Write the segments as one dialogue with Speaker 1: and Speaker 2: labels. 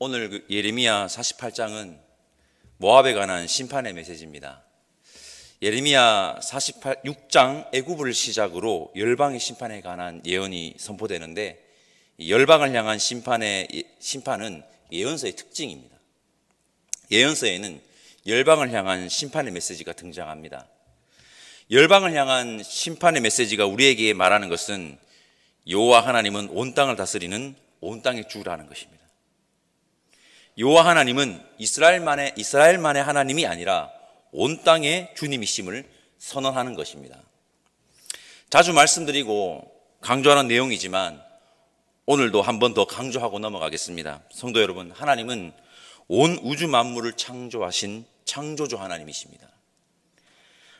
Speaker 1: 오늘 예레미야 48장은 모압에 관한 심판의 메시지입니다. 예레미야 6장 애굽을 시작으로 열방의 심판에 관한 예언이 선포되는데, 열방을 향한 심판은 예언서의 특징입니다. 예언서에는 열방을 향한 심판의 메시지가 등장합니다. 열방을 향한 심판의 메시지가 우리에게 말하는 것은 여호와 하나님은 온 땅을 다스리는 온 땅의 주라는 것입니다. 여호와 하나님은 이스라엘만의 하나님이 아니라 온 땅의 주님이심을 선언하는 것입니다. 자주 말씀드리고 강조하는 내용이지만 오늘도 한 번 더 강조하고 넘어가겠습니다. 성도 여러분, 하나님은 온 우주 만물을 창조하신 창조주 하나님이십니다.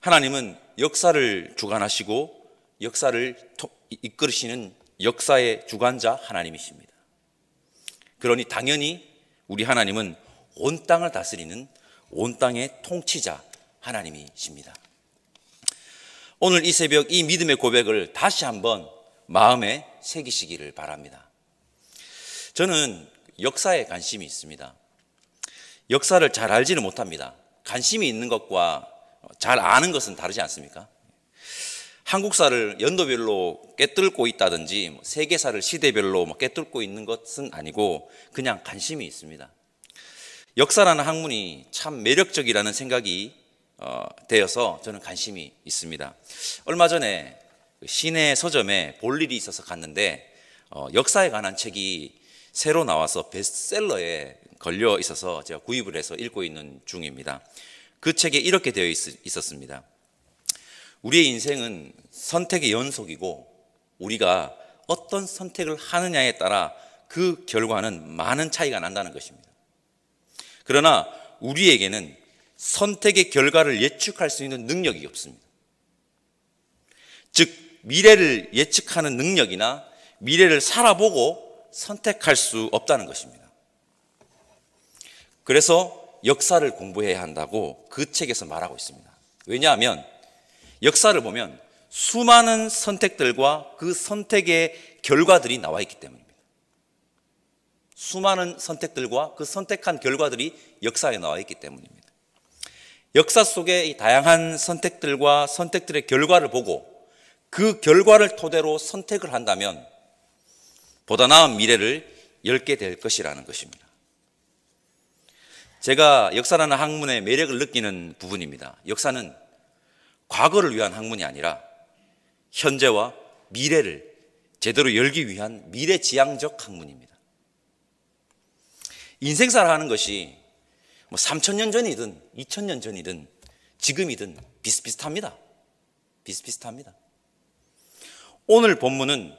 Speaker 1: 하나님은 역사를 주관하시고 역사를 이끌으시는 역사의 주관자 하나님이십니다. 그러니 당연히 우리 하나님은 온 땅을 다스리는 온 땅의 통치자 하나님이십니다. 오늘 이 새벽 이 믿음의 고백을 다시 한번 마음에 새기시기를 바랍니다. 저는 역사에 관심이 있습니다. 역사를 잘 알지는 못합니다. 관심이 있는 것과 잘 아는 것은 다르지 않습니까? 한국사를 연도별로 꿰뚫고 있다든지 세계사를 시대별로 꿰뚫고 있는 것은 아니고 그냥 관심이 있습니다. 역사라는 학문이 참 매력적이라는 생각이 되어서 저는 관심이 있습니다. 얼마 전에 시내 서점에 볼 일이 있어서 갔는데 역사에 관한 책이 새로 나와서 베스트셀러에 걸려 있어서 제가 구입을 해서 읽고 있는 중입니다. 그 책에 이렇게 되어 있었습니다. 우리의 인생은 선택의 연속이고 우리가 어떤 선택을 하느냐에 따라 그 결과는 많은 차이가 난다는 것입니다. 그러나 우리에게는 선택의 결과를 예측할 수 있는 능력이 없습니다. 즉 미래를 예측하는 능력이나 미래를 살아보고 선택할 수 없다는 것입니다. 그래서 역사를 공부해야 한다고 그 책에서 말하고 있습니다. 왜냐하면 역사를 보면 수많은 선택들과 그 선택의 결과들이 나와 있기 때문입니다. 수많은 선택들과 그 선택한 결과들이 역사에 나와 있기 때문입니다. 역사 속의 다양한 선택들과 선택들의 결과를 보고 그 결과를 토대로 선택을 한다면 보다 나은 미래를 열게 될 것이라는 것입니다. 제가 역사라는 학문의 매력을 느끼는 부분입니다. 역사는 과거를 위한 학문이 아니라 현재와 미래를 제대로 열기 위한 미래지향적 학문입니다. 인생사를 하는 것이 3,000년 전이든 2,000년 전이든 지금이든 비슷비슷합니다. 비슷비슷합니다. 오늘 본문의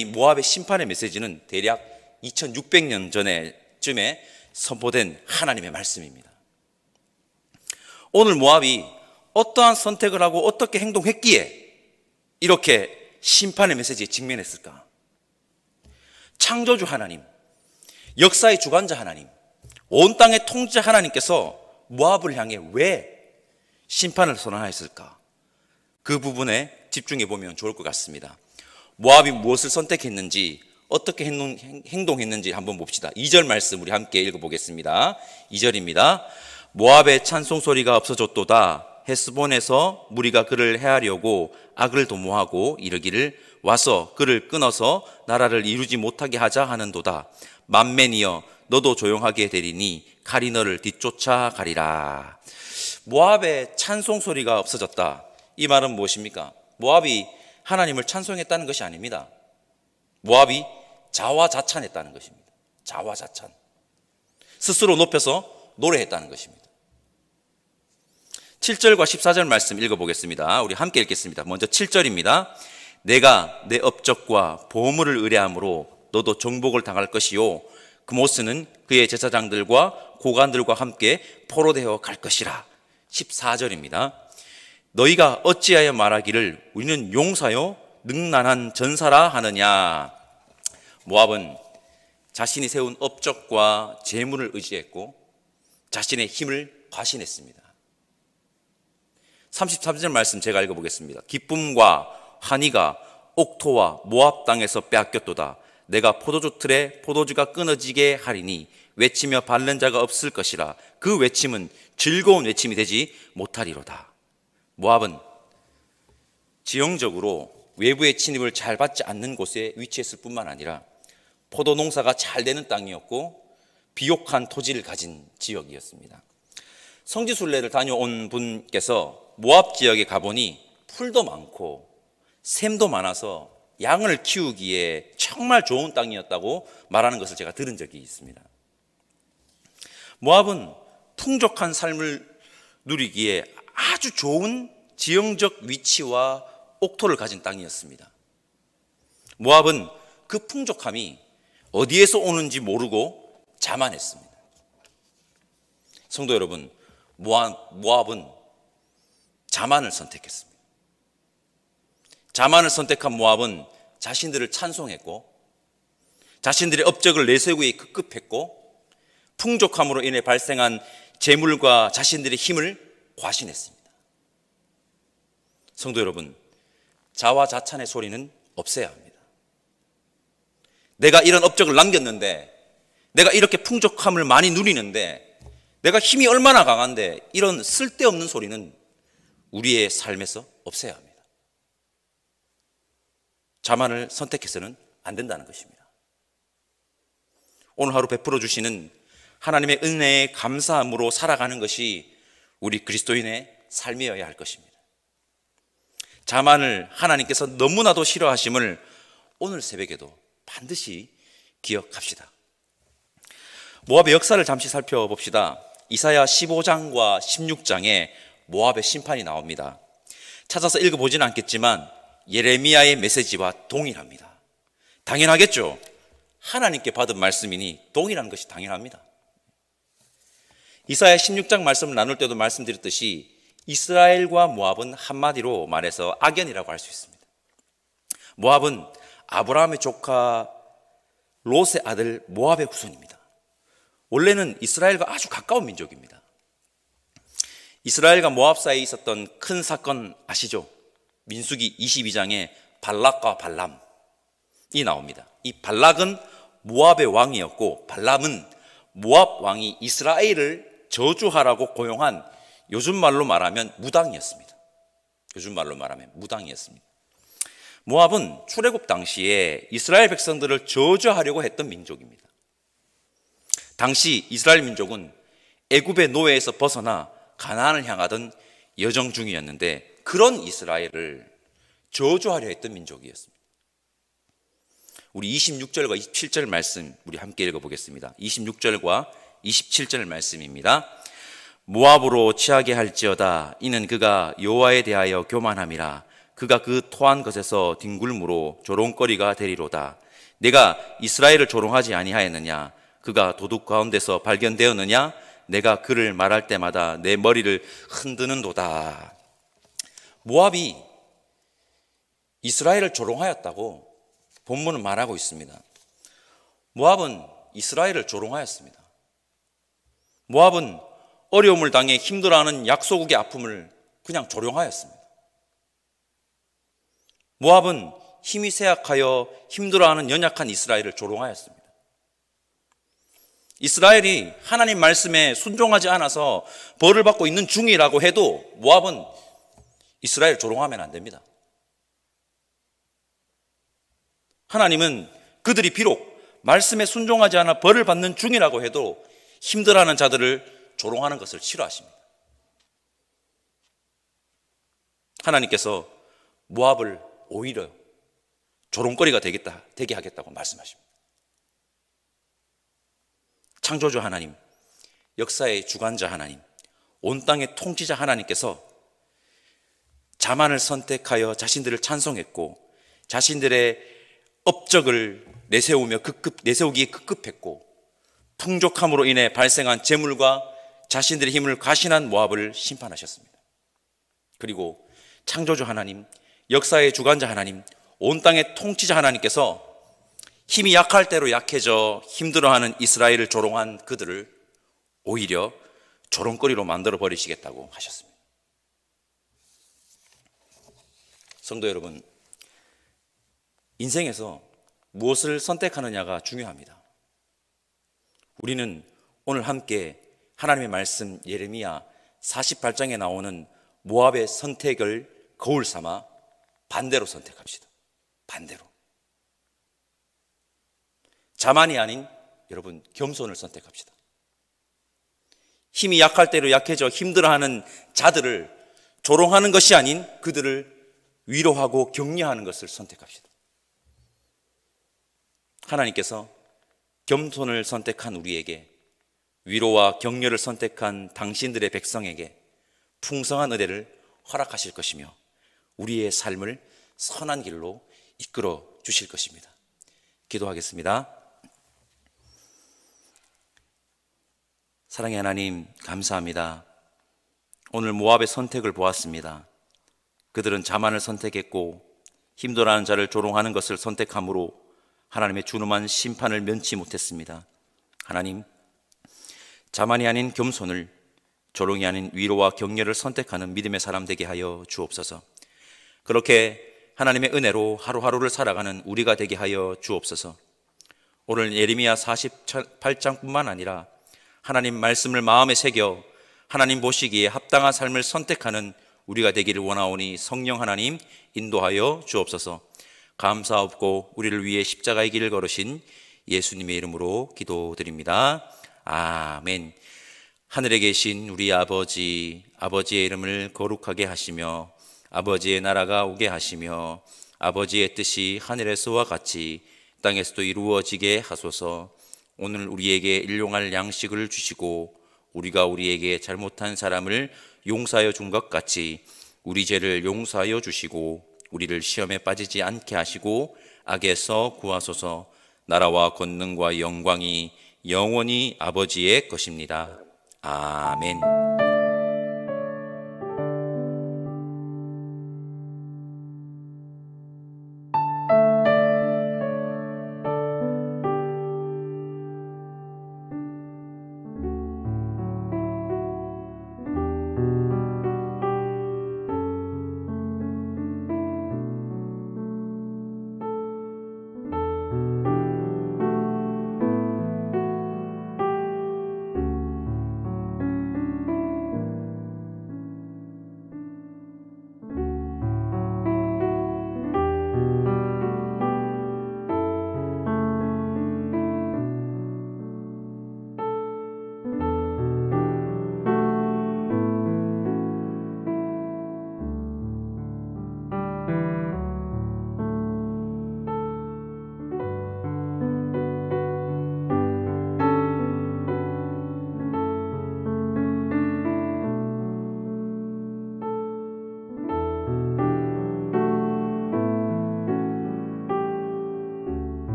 Speaker 1: 이 모압의 심판의 메시지는 대략 2600년 전에쯤에 선포된 하나님의 말씀입니다. 오늘 모압이 어떠한 선택을 하고 어떻게 행동했기에 이렇게 심판의 메시지에 직면했을까? 창조주 하나님, 역사의 주관자 하나님, 온 땅의 통치자 하나님께서 모압을 향해 왜 심판을 선언하였을까? 그 부분에 집중해 보면 좋을 것 같습니다. 모압이 무엇을 선택했는지, 어떻게 행동했는지 한번 봅시다. 2절 말씀 우리 함께 읽어보겠습니다. 2절입니다. 모압의 찬송소리가 없어졌도다. 헤스본에서 무리가 그를 해하려고 악을 도모하고 이르기를 와서 그를 끊어서 나라를 이루지 못하게 하자 하는도다. 만맨이여 너도 조용하게 되리니 칼이 너를 뒤쫓아 가리라. 모압의 찬송소리가 없어졌다. 이 말은 무엇입니까? 모압이 하나님을 찬송했다는 것이 아닙니다. 모압이 자화자찬했다는 것입니다. 자화자찬. 스스로 높여서 노래했다는 것입니다. 7절과 14절 말씀 읽어보겠습니다. 우리 함께 읽겠습니다. 먼저 7절입니다. 내가 내 업적과 보물을 의뢰함으로 너도 정복을 당할 것이요 그모스는 그의 제사장들과 고관들과 함께 포로되어 갈 것이라. 14절입니다. 너희가 어찌하여 말하기를 우리는 용사요 능란한 전사라 하느냐. 모압은 자신이 세운 업적과 재물을 의지했고 자신의 힘을 과신했습니다. 33절 말씀 제가 읽어보겠습니다. 기쁨과 환희가 옥토와 모압 땅에서 빼앗겼도다. 내가 포도주 틀에 포도주가 끊어지게 하리니 외치며 밟는 자가 없을 것이라. 그 외침은 즐거운 외침이 되지 못하리로다. 모압은 지형적으로 외부의 침입을 잘 받지 않는 곳에 위치했을 뿐만 아니라 포도 농사가 잘 되는 땅이었고 비옥한 토지를 가진 지역이었습니다. 성지순례를 다녀온 분께서 모압 지역에 가보니 풀도 많고 샘도 많아서 양을 키우기에 정말 좋은 땅이었다고 말하는 것을 제가 들은 적이 있습니다. 모압은 풍족한 삶을 누리기에 아주 좋은 지형적 위치와 옥토를 가진 땅이었습니다. 모압은 그 풍족함이 어디에서 오는지 모르고 자만했습니다. 성도 여러분, 모압은 자만을 선택했습니다. 자만을 선택한 모압은 자신들을 찬송했고 자신들의 업적을 내세우기에 급급했고 풍족함으로 인해 발생한 재물과 자신들의 힘을 과신했습니다. 성도 여러분, 자화자찬의 소리는 없애야 합니다. 내가 이런 업적을 남겼는데, 내가 이렇게 풍족함을 많이 누리는데, 내가 힘이 얼마나 강한데, 이런 쓸데없는 소리는 우리의 삶에서 없애야 합니다. 자만을 선택해서는 안 된다는 것입니다. 오늘 하루 베풀어 주시는 하나님의 은혜에 감사함으로 살아가는 것이 우리 그리스도인의 삶이어야 할 것입니다. 자만을 하나님께서 너무나도 싫어하심을 오늘 새벽에도 반드시 기억합시다. 모압의 역사를 잠시 살펴봅시다. 이사야 15장과 16장에 모압의 심판이 나옵니다. 찾아서 읽어보지는 않겠지만 예레미야의 메시지와 동일합니다. 당연하겠죠. 하나님께 받은 말씀이니 동일한 것이 당연합니다. 이사야 16장 말씀을 나눌 때도 말씀드렸듯이 이스라엘과 모압은 한마디로 말해서 악연이라고 할 수 있습니다. 모압은 아브라함의 조카 롯의 아들 모압의 후손입니다. 원래는 이스라엘과 아주 가까운 민족입니다. 이스라엘과 모압 사이에 있었던 큰 사건 아시죠? 민수기 22장에 발락과 발람이 나옵니다. 이 발락은 모압의 왕이었고 발람은 모압 왕이 이스라엘을 저주하라고 고용한 요즘 말로 말하면 무당이었습니다. 모압은 출애굽 당시에 이스라엘 백성들을 저주하려고 했던 민족입니다. 당시 이스라엘 민족은 애굽의 노예에서 벗어나 가나안을 향하던 여정 중이었는데 그런 이스라엘을 저주하려 했던 민족이었습니다. 우리 26절과 27절 말씀 우리 함께 읽어보겠습니다. 26절과 27절 말씀입니다. 모압으로 취하게 할지어다. 이는 그가 여호와에 대하여 교만함이라. 그가 그 토한 것에서 뒹굴므로 조롱거리가 되리로다. 내가 이스라엘을 조롱하지 아니하였느냐? 그가 도둑 가운데서 발견되었느냐? 내가 그를 말할 때마다 내 머리를 흔드는도다. 모압이 이스라엘을 조롱하였다고 본문은 말하고 있습니다. 모압은 이스라엘을 조롱하였습니다. 모압은 어려움을 당해 힘들어하는 약소국의 아픔을 그냥 조롱하였습니다. 모압은 힘이 쇠약하여 힘들어하는 연약한 이스라엘을 조롱하였습니다. 이스라엘이 하나님 말씀에 순종하지 않아서 벌을 받고 있는 중이라고 해도 모압은 이스라엘을 조롱하면 안 됩니다. 하나님은 그들이 비록 말씀에 순종하지 않아 벌을 받는 중이라고 해도 힘들어하는 자들을 조롱하는 것을 싫어하십니다. 하나님께서 모압을 오히려 조롱거리가 되게 하겠다고 말씀하십니다. 창조주 하나님, 역사의 주관자 하나님, 온 땅의 통치자 하나님께서 자만을 선택하여 자신들을 찬송했고 자신들의 업적을 내세우기에 급급했고 풍족함으로 인해 발생한 재물과 자신들의 힘을 과신한 모압을 심판하셨습니다. 그리고 창조주 하나님, 역사의 주관자 하나님, 온 땅의 통치자 하나님께서 힘이 약할 대로 약해져 힘들어하는 이스라엘을 조롱한 그들을 오히려 조롱거리로 만들어 버리시겠다고 하셨습니다. 성도 여러분, 인생에서 무엇을 선택하느냐가 중요합니다. 우리는 오늘 함께 하나님의 말씀 예레미야 48장에 나오는 모압의 선택을 거울 삼아 반대로 선택합시다. 반대로. 자만이 아닌 여러분 겸손을 선택합시다. 힘이 약할 대로 약해져 힘들어하는 자들을 조롱하는 것이 아닌 그들을 위로하고 격려하는 것을 선택합시다. 하나님께서 겸손을 선택한 우리에게, 위로와 격려를 선택한 당신들의 백성에게 풍성한 은혜를 허락하실 것이며 우리의 삶을 선한 길로 이끌어 주실 것입니다. 기도하겠습니다. 사랑의 하나님, 감사합니다. 오늘 모압의 선택을 보았습니다. 그들은 자만을 선택했고 힘들어하는 자를 조롱하는 것을 선택함으로 하나님의 준엄한 심판을 면치 못했습니다. 하나님, 자만이 아닌 겸손을, 조롱이 아닌 위로와 격려를 선택하는 믿음의 사람 되게 하여 주옵소서. 그렇게 하나님의 은혜로 하루하루를 살아가는 우리가 되게 하여 주옵소서. 오늘 예레미야 48장뿐만 아니라 하나님 말씀을 마음에 새겨 하나님 보시기에 합당한 삶을 선택하는 우리가 되기를 원하오니 성령 하나님 인도하여 주옵소서. 감사없고 우리를 위해 십자가의 길을 걸으신 예수님의 이름으로 기도드립니다. 아멘. 하늘에 계신 우리 아버지, 아버지의 이름을 거룩하게 하시며 아버지의 나라가 오게 하시며 아버지의 뜻이 하늘에서와 같이 땅에서도 이루어지게 하소서. 오늘 우리에게 일용할 양식을 주시고 우리가 우리에게 잘못한 사람을 용서하여 준 것 같이 우리 죄를 용서하여 주시고 우리를 시험에 빠지지 않게 하시고 악에서 구하소서. 나라와 권능과 영광이 영원히 아버지의 것입니다. 아멘.